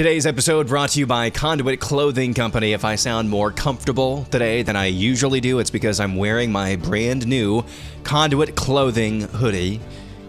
Today's episode brought to you by Conduit Clothing Company. If I sound more comfortable today than I usually do, it's because I'm wearing my brand new Conduit Clothing hoodie.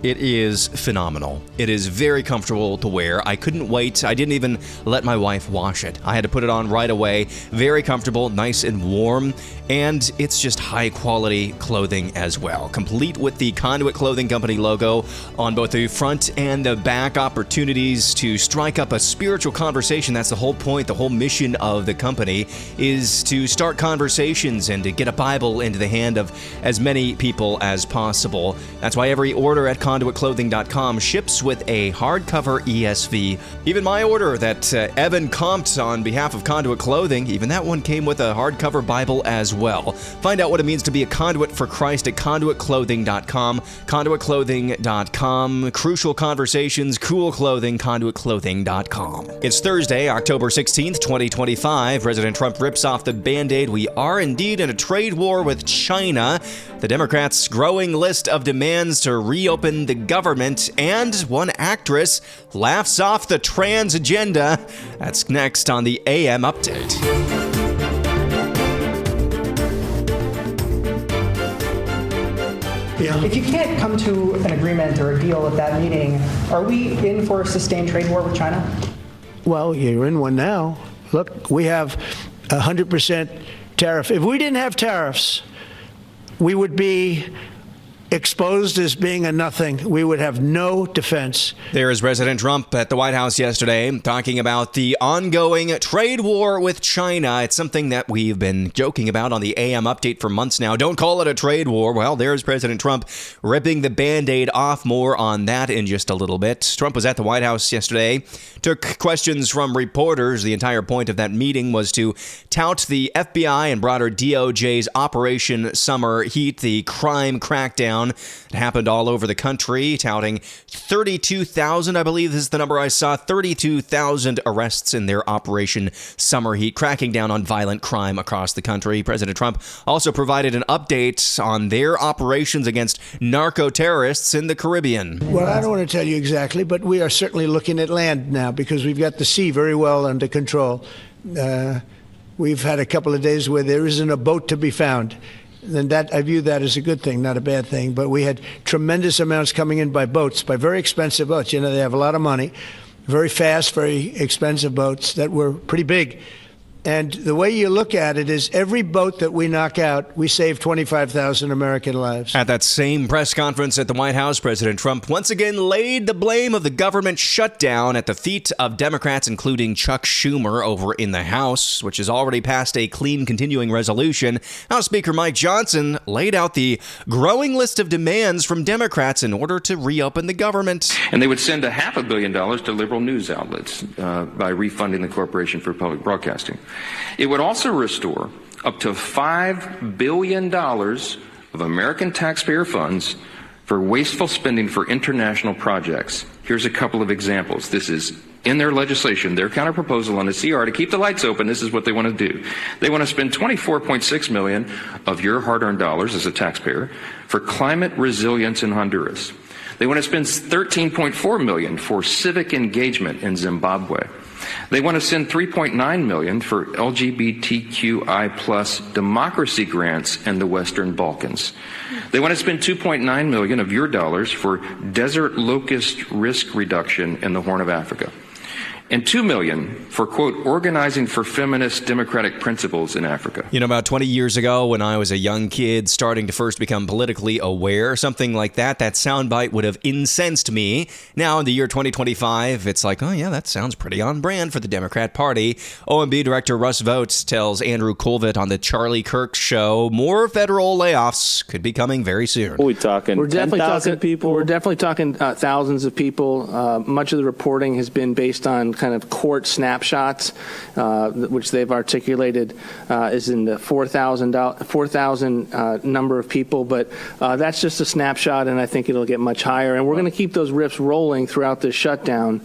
It is phenomenal. It is very comfortable to wear. I couldn't wait. I didn't even let my wife wash it. I had to put it on right away. Very comfortable, nice and warm, and it's just high-quality clothing as well. Complete with the Conduit Clothing Company logo on both the front and the back. Opportunities to strike up a spiritual conversation. That's the whole point. The whole mission of the company is to start conversations and to get a Bible into the hand of as many people as possible. That's why every order at ConduitClothing.com ships with a hardcover ESV. Even my order that Evan comped on behalf of Conduit Clothing, even that one came with a hardcover Bible as well. Find out what it means to be a conduit for Christ at ConduitClothing.com. ConduitClothing.com. Crucial conversations, cool clothing, ConduitClothing.com. It's Thursday, October 16th, 2025. President Trump rips off the Band-Aid. We are indeed in a trade war with China. The Democrats' growing list of demands to reopen the government, and one actress laughs off the trans agenda. That's next on the AM Update. Yeah. If you can't come to an agreement or a deal at that meeting, are we in for a sustained trade war with China? Well, you're in one now. Look, we have 100% tariff. If we didn't have tariffs, we would be exposed as being a nothing. We would have no defense. There is President Trump at the White House yesterday talking about the ongoing trade war with China. It's something that we've been joking about on the AM Update for months now. Don't call it a trade war. Well, there's President Trump ripping the Band-Aid off. More on that in just a little bit. Trump was at the White House yesterday, took questions from reporters. The entire point of that meeting was to tout the FBI and broader DOJ's Operation Summer Heat, the crime crackdown. It happened all over the country, touting 32,000, I believe is the number I saw, 32,000 arrests in their Operation Summer Heat, cracking down on violent crime across the country. President Trump also provided an update on their operations against narco-terrorists in the Caribbean. Well, I don't want to tell you exactly, but we are certainly looking at land now because we've got the sea very well under control. We've had a couple of days where there isn't a boat to be found. And that, I view that as a good thing, not a bad thing. But we had tremendous amounts coming in by boats, by very expensive boats. You know, they have a lot of money, very fast, very expensive boats that were pretty big. And the way you look at it is every boat that we knock out, we save 25,000 American lives. At that same press conference at the White House, President Trump once again laid the blame of the government shutdown at the feet of Democrats, including Chuck Schumer over in the House, which has already passed a clean continuing resolution. House Speaker Mike Johnson laid out the growing list of demands from Democrats in order to reopen the government. And they would send $500 million to liberal news outlets by refunding the Corporation for Public Broadcasting. It would also restore up to $5 billion of American taxpayer funds for wasteful spending for international projects. Here's a couple of examples. This is in their legislation, their counterproposal on the CR to keep the lights open. This is what they want to do. They want to spend $24.6 million of your hard-earned dollars as a taxpayer for climate resilience in Honduras. They want to spend $13.4 million for civic engagement in Zimbabwe. They want to send $3.9 million for LGBTQI plus democracy grants in the Western Balkans. They want to spend $2.9 million of your dollars for desert locust risk reduction in the Horn of Africa. And $2 million for, quote, organizing for feminist democratic principles in Africa. You know, about 20 years ago when I was a young kid starting to first become politically aware, something like that soundbite would have incensed me. Now in the year 2025, it's like, oh yeah, that sounds pretty on brand for the Democrat Party. OMB Director Russ Vought tells Andrew Colvett on the Charlie Kirk Show, more federal layoffs could be coming very soon. We're definitely 10,000 people. We're definitely talking thousands of people. Much of the reporting has been based on kind of court snapshots, which they've articulated is in the 4,000 number of people. But that's just a snapshot, and I think it'll get much higher. And we're going to keep those rips rolling throughout this shutdown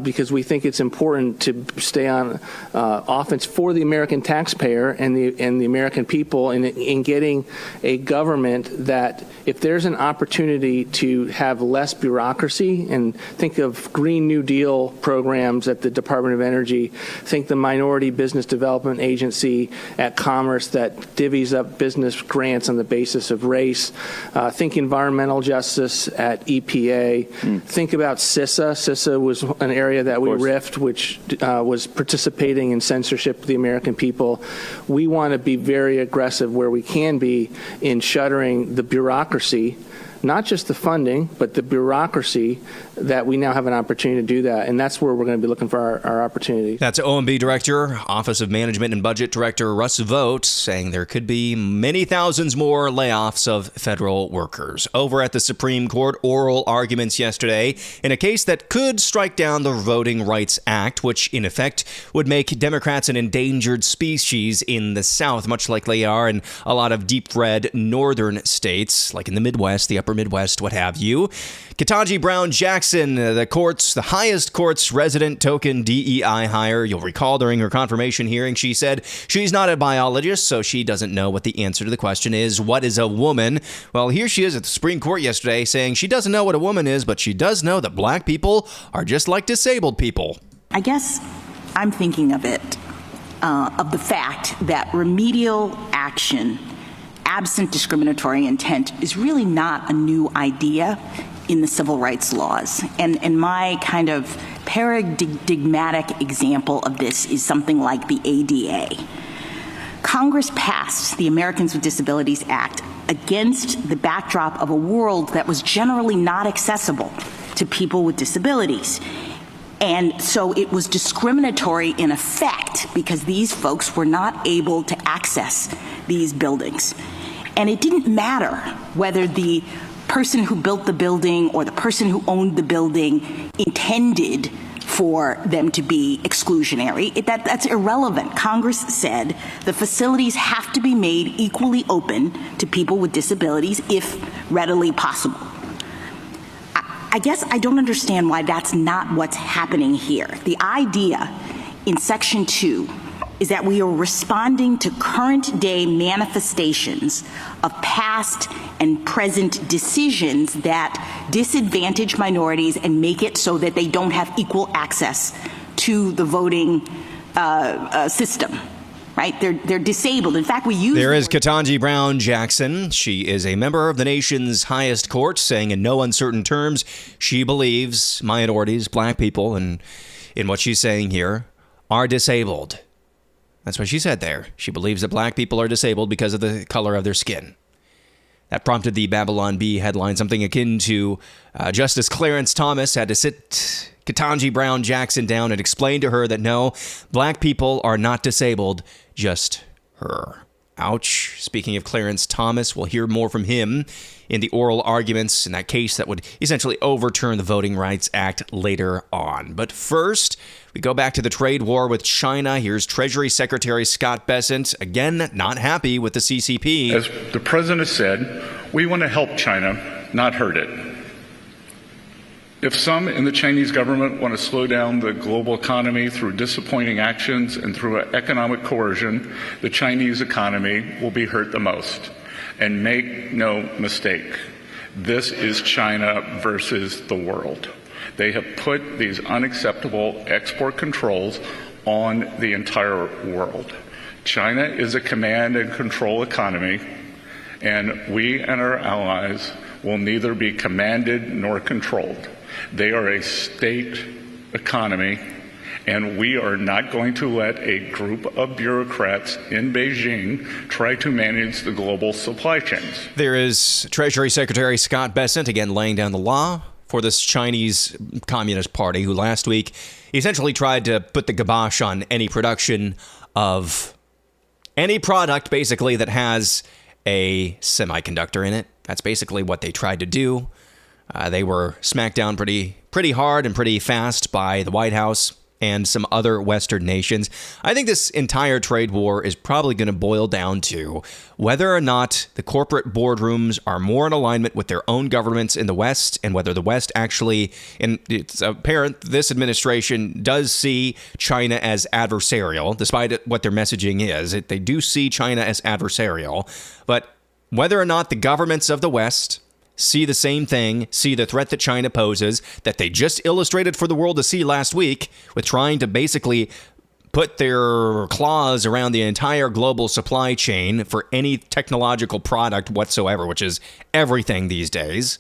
because we think it's important to stay on offense for the American taxpayer and the American people in getting a government that, if there's an opportunity to have less bureaucracy, and think of Green New Deal programs programs at the Department of Energy. Think the Minority Business Development Agency at Commerce that divvies up business grants on the basis of race. Think environmental justice at EPA. Think about CISA. CISA was an area that we riffed, which was participating in censorship of the American people. We want to be very aggressive where we can be in shuttering the bureaucracy, not just the funding, but the bureaucracy, that we now have an opportunity to do that. And that's where we're going to be looking for our opportunities. That's OMB Director, Office of Management and Budget Director Russ Vogt, saying there could be many thousands more layoffs of federal workers. Over at the Supreme Court, oral arguments yesterday in a case that could strike down the Voting Rights Act, which in effect would make Democrats an endangered species in the South, much like they are in a lot of deep red northern states, like in the Midwest, the upper Midwest, what have you. Ketanji Brown Jackson, the highest court's resident token DEI hire. You'll recall during her confirmation hearing, she said she's not a biologist, so she doesn't know what the answer to the question is, what is a woman? Well, here she is at the Supreme Court yesterday saying she doesn't know what a woman is, but she does know that black people are just like disabled people. I guess I'm thinking of it, of the fact that remedial action absent discriminatory intent is really not a new idea in the civil rights laws. And my kind of paradigmatic example of this is something like the ADA. Congress passed the Americans with Disabilities Act against the backdrop of a world that was generally not accessible to people with disabilities. And so it was discriminatory in effect because these folks were not able to access these buildings. And it didn't matter whether the person who built the building or the person who owned the building intended for them to be exclusionary. That's irrelevant. Congress said the facilities have to be made equally open to people with disabilities if readily possible. I guess I don't understand why that's not what's happening here. The idea in Section 2 is that we are responding to current day manifestations of past and present decisions that disadvantage minorities and make it so that they don't have equal access to the voting system. Right? They're disabled. In fact, we use... There is Ketanji Brown Jackson. She is a member of the nation's highest court, saying in no uncertain terms she believes minorities, black people, and in what she's saying here, are disabled. That's what she said there. She believes that black people are disabled because of the color of their skin. That prompted the Babylon Bee headline, something akin to Justice Clarence Thomas had to sit Ketanji Brown Jackson down and explain to her that no, black people are not disabled, just her. Ouch. Speaking of Clarence Thomas, we'll hear more from him in the oral arguments in that case that would essentially overturn the Voting Rights Act later on. But first, we go back to the trade war with China. Here's Treasury Secretary Scott Bessent, again, not happy with the CCP. As the president said, we want to help China, not hurt it. If some in the Chinese government want to slow down the global economy through disappointing actions and through economic coercion, the Chinese economy will be hurt the most. And make no mistake, this is China versus the world. They have put these unacceptable export controls on the entire world. China is a command and control economy, and we and our allies will neither be commanded nor controlled. They are a state economy, and we are not going to let a group of bureaucrats in Beijing try to manage the global supply chains. There is Treasury Secretary Scott Bessent, again laying down the law for this Chinese Communist Party, who last week essentially tried to put the kibosh on any production of any product, basically, that has a semiconductor in it. That's basically what they tried to do. They were smacked down pretty hard and pretty fast by the White House and some other Western nations. I think this entire trade war is probably going to boil down to whether or not the corporate boardrooms are more in alignment with their own governments in the West, and whether the West actually, and it's apparent this administration does see China as adversarial, despite what their messaging is. They do see China as adversarial, but whether or not the governments of the West see the same thing, see the threat that China poses, that they just illustrated for the world to see last week with trying to basically put their claws around the entire global supply chain for any technological product whatsoever, which is everything these days.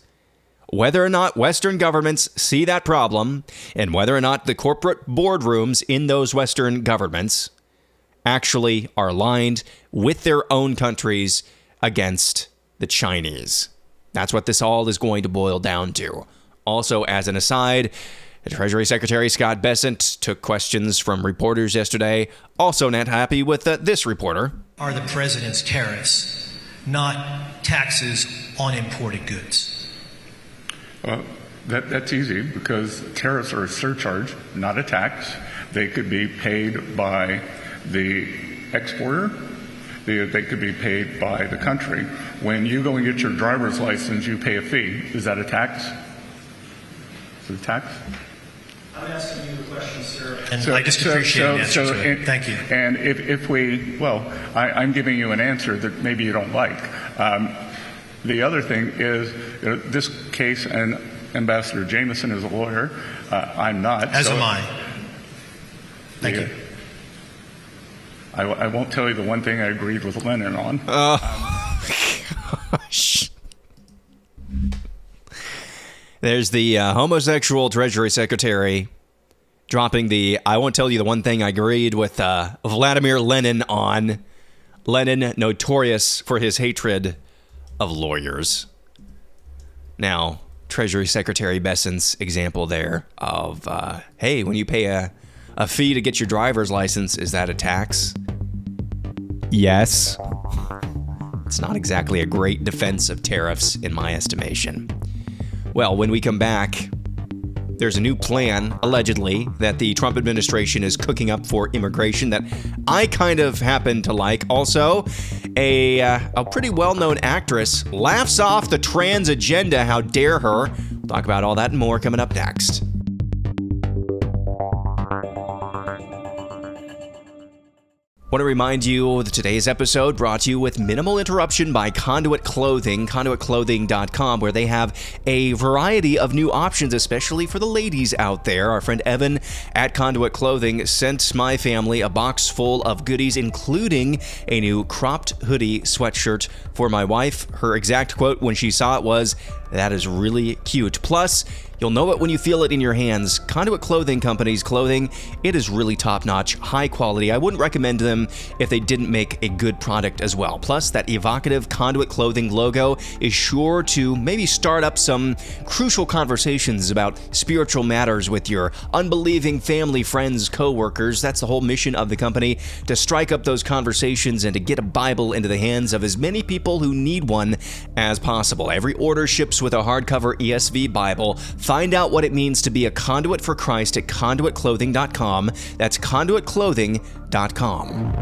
Whether or not Western governments see that problem, and whether or not the corporate boardrooms in those Western governments actually are aligned with their own countries against the Chinese. That's what this all is going to boil down to. Also, as an aside, Treasury Secretary Scott Bessent took questions from reporters yesterday. Also not happy with this reporter. Are the president's tariffs not taxes on imported goods? That's easy because tariffs are a surcharge, not a tax. They could be paid by the exporter. They could be paid by the country. When you go and get your driver's license, you pay a fee. Is that a tax? Is it a tax? I'm asking you the question, sir. And I just appreciate the answer to it. Thank you. And if we, I'm giving you an answer that maybe you don't like. The other thing is, this case, and Ambassador Jameson is a lawyer. I'm not. As am I. Thank you. I won't tell you the one thing I agreed with Lennon on. Gosh. There's the homosexual Treasury Secretary dropping the I won't tell you the one thing I agreed with Vladimir Lenin on. Lenin, notorious for his hatred of lawyers. Now, Treasury Secretary Bessent's example there of, hey, when you pay a fee to get your driver's license, is that a tax? Yes. It's not exactly a great defense of tariffs in my estimation. Well, when we come back, there's a new plan, allegedly, that the Trump administration is cooking up for immigration that I kind of happen to like. Also, a pretty well-known actress laughs off the trans agenda. How dare her? We'll talk about all that and more coming up next. Want to remind you that today's episode brought to you with minimal interruption by Conduit Clothing, conduitclothing.com, where they have a variety of new options, especially for the ladies out there. Our friend Evan at Conduit Clothing sent my family a box full of goodies, including a new cropped hoodie sweatshirt for my wife. Her exact quote when she saw it was, "That is really cute." Plus, you'll know it when you feel it in your hands. Conduit Clothing Company's clothing, it is really top-notch, high quality. I wouldn't recommend them if they didn't make a good product as well. Plus, that evocative Conduit Clothing logo is sure to maybe start up some crucial conversations about spiritual matters with your unbelieving family, friends, co-workers. That's the whole mission of the company, to strike up those conversations and to get a Bible into the hands of as many people who need one as possible. Every order ships with a hardcover ESV Bible. Find out what it means to be a conduit for Christ at conduitclothing.com. That's conduitclothing.com.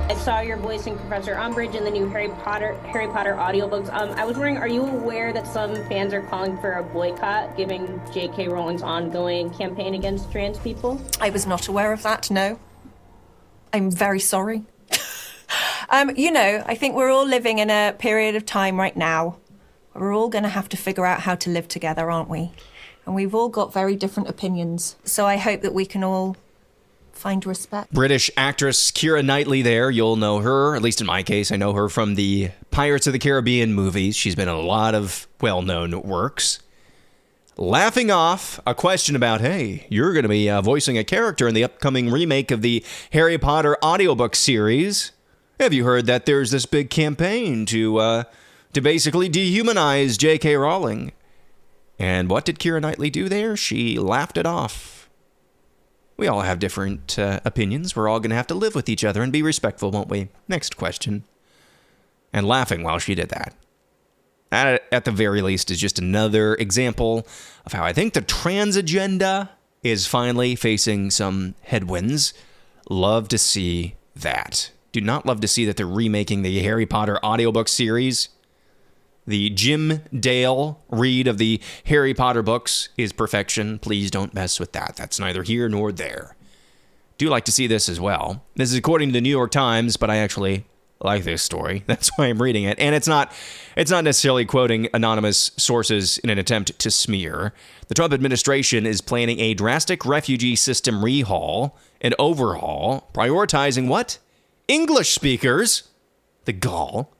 I saw your voicing Professor Umbridge in the new Harry Potter audiobooks. I was wondering, are you aware that some fans are calling for a boycott, given J.K. Rowling's ongoing campaign against trans people? I was not aware of that, no. I'm very sorry. I think we're all living in a period of time right now. We're all going to have to figure out how to live together, aren't we? And we've all got very different opinions. So I hope that we can all find respect. British actress Keira Knightley there. You'll know her, at least in my case. I know her from the Pirates of the Caribbean movies. She's been in a lot of well-known works. Laughing off a question about, hey, you're going to be voicing a character in the upcoming remake of the Harry Potter audiobook series. Have you heard that there's this big campaign to basically dehumanize J.K. Rowling? And what did Keira Knightley do there? She laughed it off. We all have different opinions. We're all going to have to live with each other and be respectful, won't we? Next question. And laughing while she did that. That, at the very least, is just another example of how I think the trans agenda is finally facing some headwinds. Love to see that. Do not love to see that they're remaking the Harry Potter audiobook series. The Jim Dale read of the Harry Potter books is perfection. Please don't mess with that. That's neither here nor there. Do like to see this as well. This is according to the New York Times, but I actually like this story. That's why I'm reading it. And it's not necessarily quoting anonymous sources in an attempt to smear. The Trump administration is planning a drastic refugee system rehaul and overhaul, prioritizing what? English speakers, the gall,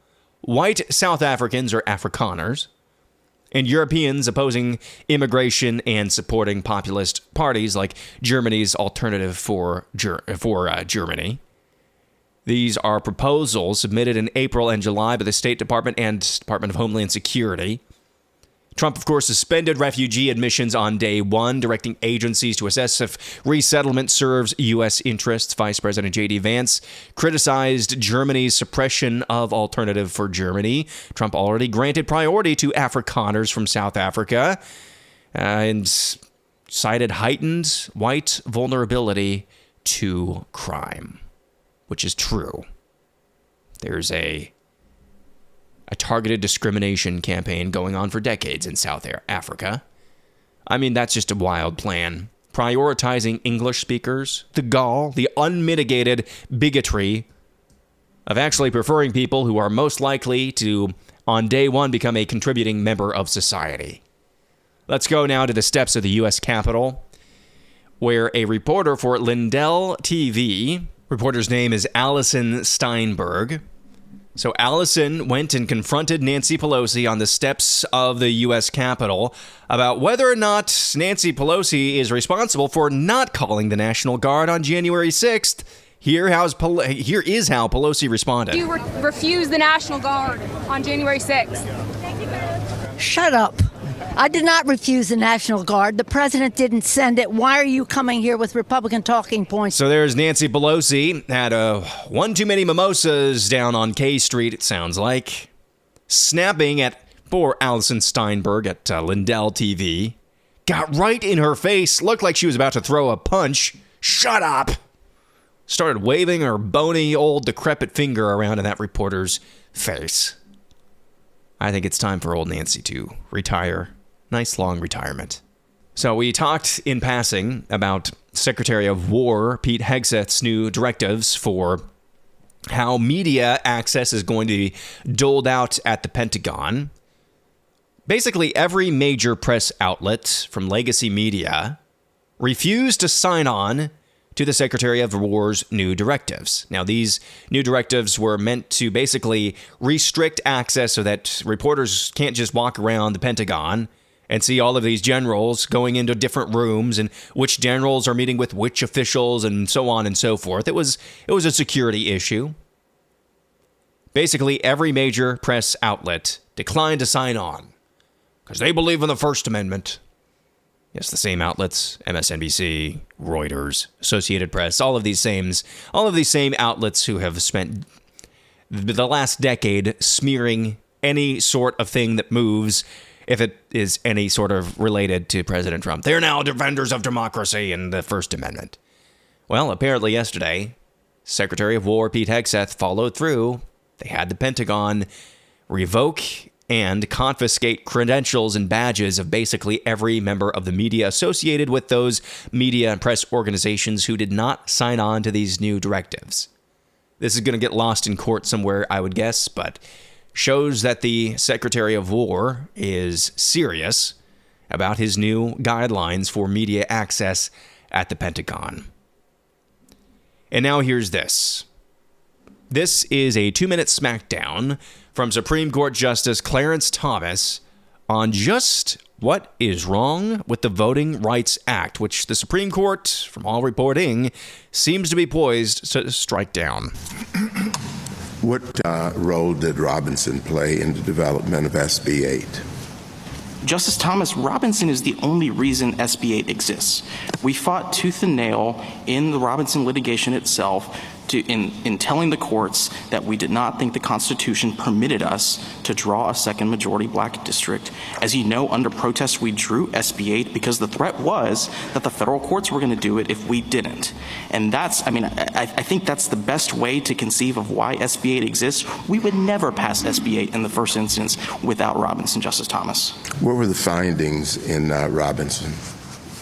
white South Africans or Afrikaners, and Europeans opposing immigration and supporting populist parties like Germany's Alternative for Germany. These are proposals submitted in April and July by the State Department and Department of Homeland Security. Trump, of course, suspended refugee admissions on day one, directing agencies to assess if resettlement serves U.S. interests. Vice President J.D. Vance criticized Germany's suppression of Alternative for Germany. Trump already granted priority to Afrikaners from South Africa and cited heightened white vulnerability to crime, which is true. There's a targeted discrimination campaign going on for decades in South Africa. I mean, that's just a wild plan. Prioritizing English speakers, the gall, the unmitigated bigotry of actually preferring people who are most likely to, on day one, become a contributing member of society. Let's go now to the steps of the U.S. Capitol, where a reporter for Lindell TV, reporter's name is Allison Steinberg. So Allison went and confronted Nancy Pelosi on the steps of the U.S. Capitol about whether or not Nancy Pelosi is responsible for not calling the National Guard on January 6th. Here is how Pelosi responded. You refuse the National Guard on January 6th. Shut up. I did not refuse the National Guard. The president didn't send it. Why are you coming here with Republican talking points? So there's Nancy Pelosi, had one too many mimosas down on K Street, it sounds like, snapping at poor Allison Steinberg at Lindell TV. Got right in her face, looked like she was about to throw a punch. Shut up! Started waving her bony, old, decrepit finger around in that reporter's face. I think it's time for old Nancy to retire. Nice long retirement. So we talked in passing about Secretary of War Pete Hegseth's new directives for how media access is going to be doled out at the Pentagon. Basically, every major press outlet from legacy media refused to sign on to the Secretary of War's new directives. Now, these new directives were meant to basically restrict access so that reporters can't just walk around the Pentagon and see all of these generals going into different rooms and which generals are meeting with which officials and so on and so forth. It was a security issue. Basically, every major press outlet declined to sign on because they believe in the First Amendment. Yes, the same outlets, MSNBC, Reuters, Associated Press, all of these same outlets who have spent the last decade smearing any sort of thing that moves if it is any sort of related to President Trump. They're now defenders of democracy and the First Amendment. Well, apparently yesterday, Secretary of War Pete Hegseth followed through. They had the Pentagon revoke and confiscate credentials and badges of basically every member of the media associated with those media and press organizations who did not sign on to these new directives. This is going to get lost in court somewhere, I would guess, but shows that the Secretary of War is serious about his new guidelines for media access at the Pentagon. And now here's this. This is a 2-minute smackdown from Supreme Court Justice Clarence Thomas on just what is wrong with the Voting Rights Act, which the Supreme Court, from all reporting, seems to be poised to strike down. What role did Robinson play in the development of SB 8? Justice Thomas, Robinson is the only reason SB 8 exists. We fought tooth and nail in the Robinson litigation itself in telling the courts that we did not think the Constitution permitted us to draw a second majority black district. As you know, under protest, we drew SB 8 because the threat was that the federal courts were going to do it if we didn't. And I think that's the best way to conceive of why SB 8 exists. We would never pass SB 8 in the first instance without Robinson, Justice Thomas. What were the findings in Robinson?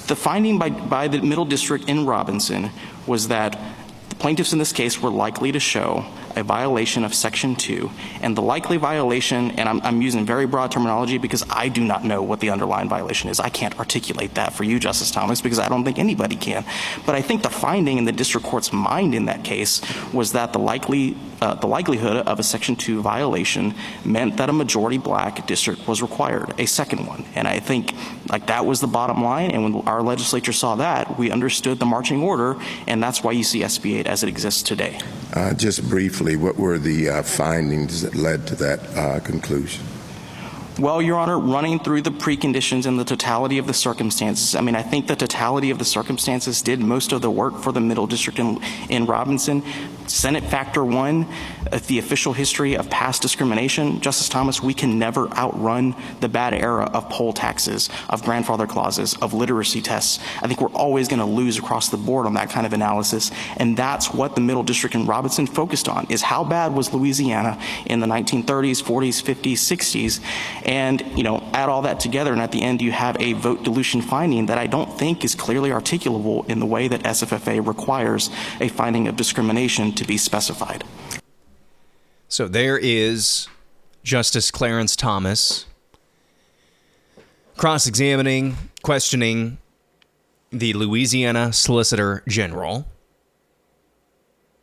The finding by the Middle District in Robinson was that plaintiffs in this case were likely to show a violation of Section 2, and the likely violation, and I'm using very broad terminology because I do not know what the underlying violation is. I can't articulate that for you, Justice Thomas, because I don't think anybody can. But I think the finding in the district court's mind in that case was that the likelihood of a Section 2 violation meant that a majority black district was required, a second one. And I think that was the bottom line, and when our legislature saw that, we understood the marching order, and that's why you see SB 8 as it exists today. Just briefly, what were the findings that led to that conclusion? Well, Your Honor, running through the preconditions and the totality of the circumstances, I think the totality of the circumstances did most of the work for the Middle District in Robinson. Senate Factor 1, the official history of past discrimination. Justice Thomas, we can never outrun the bad era of poll taxes, of grandfather clauses, of literacy tests. I think we're always going to lose across the board on that kind of analysis, and that's what the Middle District in Robinson focused on, is how bad was Louisiana in the 1930s, 40s, 50s, 60s, and, add all that together, and at the end you have a vote dilution finding that I don't think is clearly articulable in the way that SFFA requires a finding of discrimination to be specified. So there is Justice Clarence Thomas cross-examining, questioning the Louisiana Solicitor General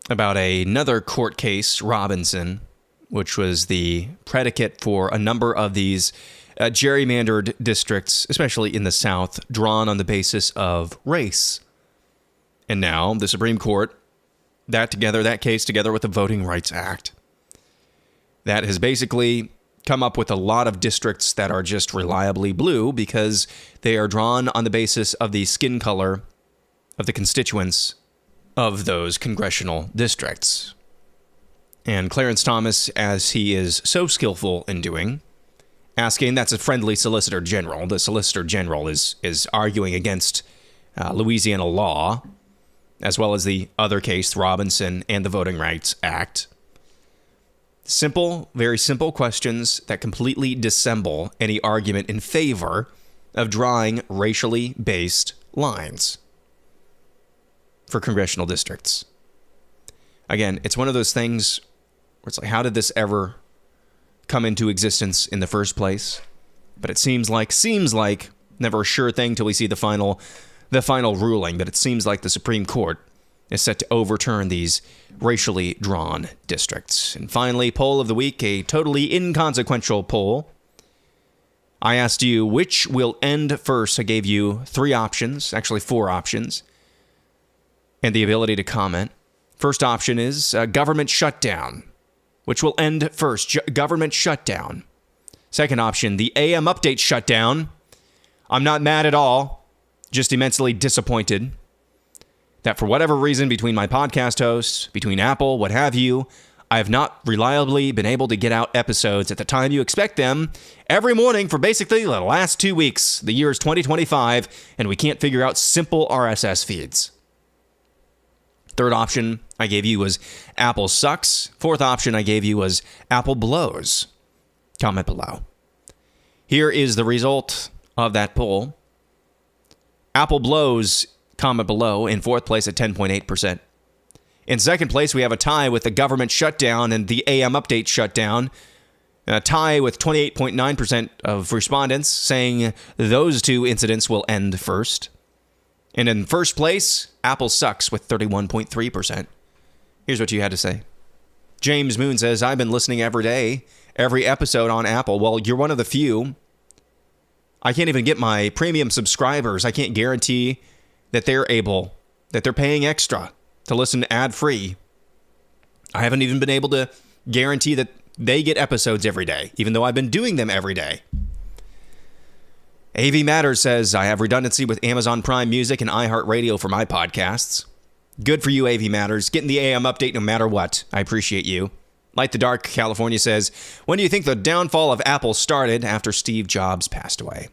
about another court case, Robinson, which was the predicate for a number of these gerrymandered districts, especially in the South, drawn on the basis of race. And now the Supreme Court, that case together with the Voting Rights Act, that has basically come up with a lot of districts that are just reliably blue because they are drawn on the basis of the skin color of the constituents of those congressional districts. And Clarence Thomas, as he is so skillful in doing, asking, that's a friendly Solicitor General. The Solicitor General is arguing against Louisiana law, as well as the other case, Robinson, and the Voting Rights Act. Simple, very simple questions that completely dissemble any argument in favor of drawing racially based lines for congressional districts. Again, it's one of those things where it's like, how did this ever come into existence in the first place? But it seems like never a sure thing till we see the final ruling, but it seems like the Supreme Court is set to overturn these racially drawn districts. And finally, poll of the week, a totally inconsequential poll. I asked you which will end first. I gave you 3 options, actually 4 options, and the ability to comment. First option is government shutdown. Which will end first? Government shutdown. Second option, the AM update shutdown. I'm not mad at all, just immensely disappointed that for whatever reason, between my podcast hosts, between Apple, what have you, I have not reliably been able to get out episodes at the time you expect them every morning for basically the last 2 weeks. The year is 2025, and we can't figure out simple RSS feeds. Third option I gave you was Apple sucks. Fourth option I gave you was Apple blows. Comment below. Here is the result of that poll. Apple blows, comment below, in fourth place at 10.8%. In second place, we have a tie with the government shutdown and the AM update shutdown. A tie with 28.9% of respondents saying those 2 incidents will end first. And in first place, Apple sucks with 31.3%. Here's what you had to say. James Moon says, I've been listening every day, every episode on Apple. Well, you're one of the few. I can't even get my premium subscribers. I can't guarantee that they're paying extra to listen ad-free. I haven't even been able to guarantee that they get episodes every day, even though I've been doing them every day. AV Matters says, I have redundancy with Amazon Prime Music and iHeartRadio for my podcasts. Good for you, AV Matters. Getting the AM update no matter what. I appreciate you. Light the Dark, California says, when do you think the downfall of Apple started after Steve Jobs passed away?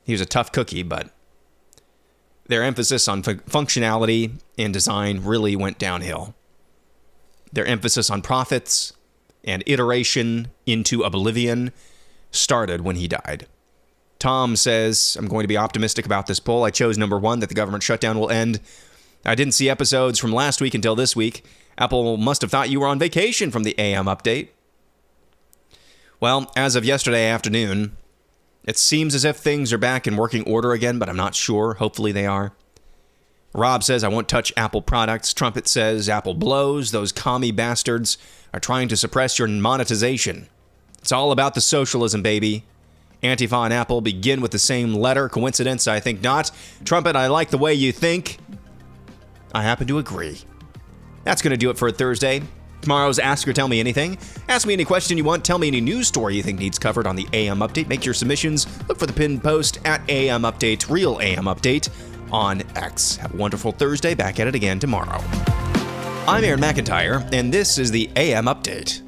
He was a tough cookie, but their emphasis on functionality and design really went downhill. Their emphasis on profits and iteration into oblivion started when he died. Tom says, I'm going to be optimistic about this poll. I chose number 1, that the government shutdown will end. I didn't see episodes from last week until this week. Apple must have thought you were on vacation from the AM update. Well, as of yesterday afternoon, it seems as if things are back in working order again, but I'm not sure. Hopefully they are. Rob says, I won't touch Apple products. Trumpet says, Apple blows. Those commie bastards are trying to suppress your monetization. It's all about the socialism, baby. Antifa and Apple begin with the same letter. Coincidence? I think not. Trumpet, I like the way you think. I happen to agree. That's going to do it for a Thursday. Tomorrow's Ask or Tell Me Anything. Ask me any question you want. Tell me any news story you think needs covered on the AM Update. Make your submissions. Look for the pinned post at AM Update, Real AM Update on X. Have a wonderful Thursday. Back at it again tomorrow. I'm Aaron McIntire, and this is the AM Update.